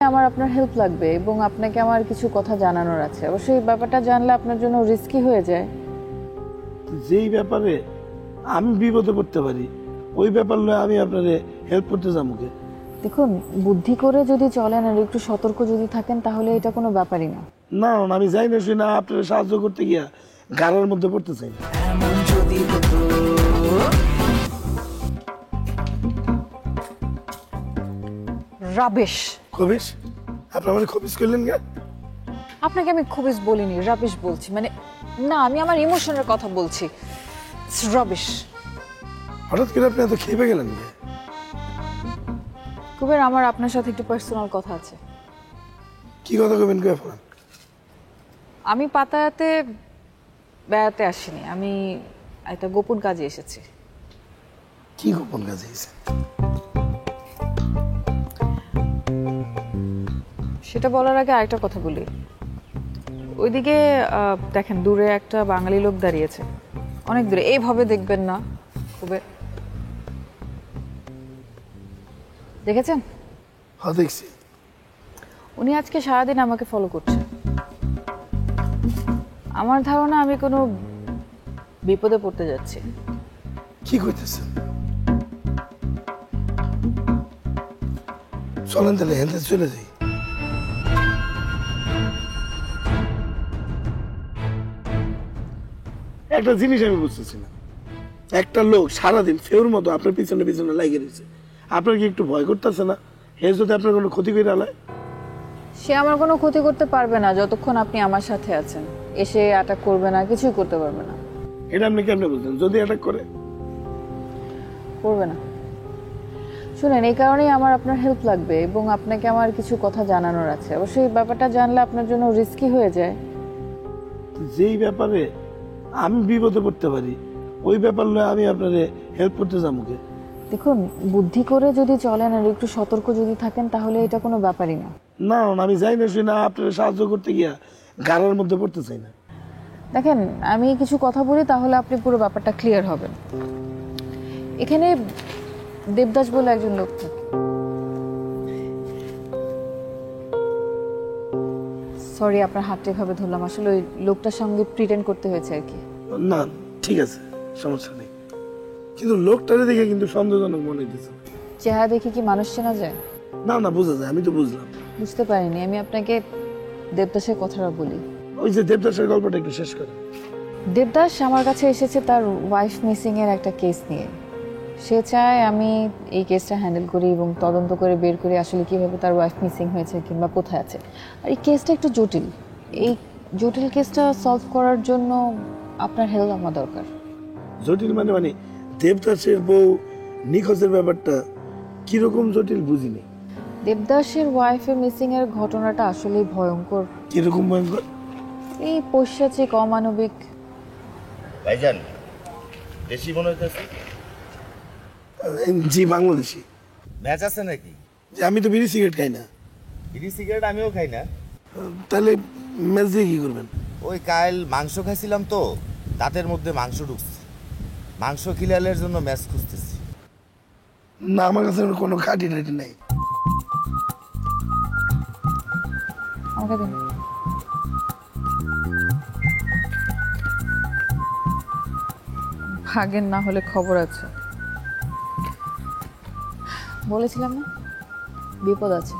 আমার আপনার হেল্প লাগবে এবং আপনাকে আমার কিছু কথা জানানোর আছে। অবশ্যই ব্যাপারটা জানলে আপনার জন্য রিস্কি হয়ে যায়। যেই ব্যাপারে আমি বিপদে পড়তে পারি ওই ব্যাপার লয়ে আমি আপনারে হেল্প করতে যাবো কে? দেখুন, বুদ্ধি করে যদি চলেন আর একটু সতর্ক যদি থাকেন তাহলে এটা কোনো ব্যাপারই না। না না, আমি যাই না শুই না আপনার সাহায্য করতে গিয়া গাড়ার মধ্যে পড়তে চাই না। রাবেশ। খবিস? আপনি আমার খবিস করলেন কে? আপনাকে আমি খবিস বলিনি, রাবেশ বলছি। মানে না, আমি আমার ইমোশনের কথা বলছি। রাবেশ। হঠাৎ করে আপনি এত খেপে গেলেন কে? কুবের, আমার আপনার সাথে একটু পার্সোনাল কথা আছে। কি কথা কবেন কে আপনার? আমি পাতায়াতে বেড়াতে আসিনি, আমি একটা গোপন কাজে এসেছি। কি গোপন কাজ হয়েছে? সেটা বলার আগে আরেকটা কথা বলি। ওইদিকে দেখেন, দূরে একটা বাঙালি লোক দাঁড়িয়েছে, অনেক দূরে। এইভাবে দেখবেন না কুবের। দেখেছেন? হ্যাঁ দেখছি। উনি আজকে সারাদিন আমাকে ফলো করছে। আমার ধারণা আমি কোনো বিপদে পড়তে যাচ্ছি। কি করতেছেন? চলেন তাহলে হেঁটে চলে যাই। একটা জিনিস আমি বুঝতেছি না, একটা লোক সারাদিন ফেউর মতো আপনার পিছনে পিছনে লাগিয়ে রয়েছে, আপনার কি একটু ভয় করতেছে না? হে যদি আপনার কোনো ক্ষতি করে আলায়? সে আমার কোনো ক্ষতি করতে পারবে না যতক্ষণ আপনি আমার সাথে আছেন। এসে অ্যাটাক করবে না, কিছুই করতে পারবে না। এটা আপনি কেমনে বলছেন? যদি অ্যাটাক করে? করবে না। শুনেন, এই কারণেই আমার আপনার হেল্প লাগবে এবং আপনাকে আমার কিছু কথা জানানোর আছে। অবশ্যই ব্যাপারটা জানলে আপনার জন্য রিস্কি হয়ে যায়। যেই ব্যাপারে আমি বিপদে পড়তে পারি ওই ব্যাপার লয়ে আমি আপনারে হেল্প করতে যাবো কে? দেখুন, বুদ্ধি করে যদি চলেন আর একটু সতর্ক যদি থাকেন তাহলে এটা কোনো ব্যাপারই না। না না, আমি যাই না শুই না আপনার সাহায্য করতে গিয়া গাড়ার মধ্যে পড়তে চাই না। দেখেন, আমি কিছু কথা বলি তাহলে আপনি পুরো ব্যাপারটা ক্লিয়ার হবেন। এখানে দেবদাস বলে একজন লোক থাকে। সরি, আপনার হাতটা এভাবে ধরলাম। আসলে ওই লোকটার সঙ্গে প্রিটেন্ড করতে হয়েছে আর কি। না ঠিক আছে, সমস্যা নেই, কিন্তু লোকটারে দেখে কিন্তু সন্দেহজনক মনে হইতেছে। চেহারা দেখে কি মানুষ চেনা যায়? না না, বোঝা যায়, আমি তো বুঝলাম। বুঝতে পারিনি। আমি আপনাকে দেবদাসের কথাটা বলি। ওই যে দেবদাসের গল্পটা একটু শেষ করে। দেবদাস আমার কাছে এসেছে তার ওয়াইফ মিসিং এর একটা কেস নিয়ে। সে চায় আমি এই কেসটা হ্যান্ডেল করি এবং তদন্ত করে বের করি আসলে কিভাবে তার ওয়াইফ মিসিং হয়েছে কিংবা কোথায় আছে। আর এই কেসটা একটু জটিল। এই জটিল কেসটা সলভ করার জন্য আপনার হেল্প আমার দরকার। জটিল মানে মানে দেবদাসের বউ নিখোঁজের ব্যাপারটা কিরকম জটিল বুঝিনি। দেবদাসের ওয়াইফের মিসিং এর ঘটনাটা আসলেই ভয়ঙ্কর। কিরকম ভয়ঙ্কর? এই পৈশাচিক, অমানবিক। ভাইজান, দেশি মনে হইতেছে। জি, বাংলাদেশি। ম্যাচ আছে নাকি? যে আমি তো বিড়ি সিগারেট খাই না। বিড়ি সিগারেট আমিও খাই না। তাহলে ম্যাচ দিয়ে কি করবেন? ওই কাল মাংস খাইছিলাম তো, দাঁতের মধ্যে মাংস ঢুকছে। মাংস খিলালের জন্য ম্যাচ খুঁজতেছি। না, আমার কাছে কোনো কাটি টাটি নাই। আমাকে দিন। ভাগেন না হলে খবর আছে। বলেছিলাম না, বিপদ আছে।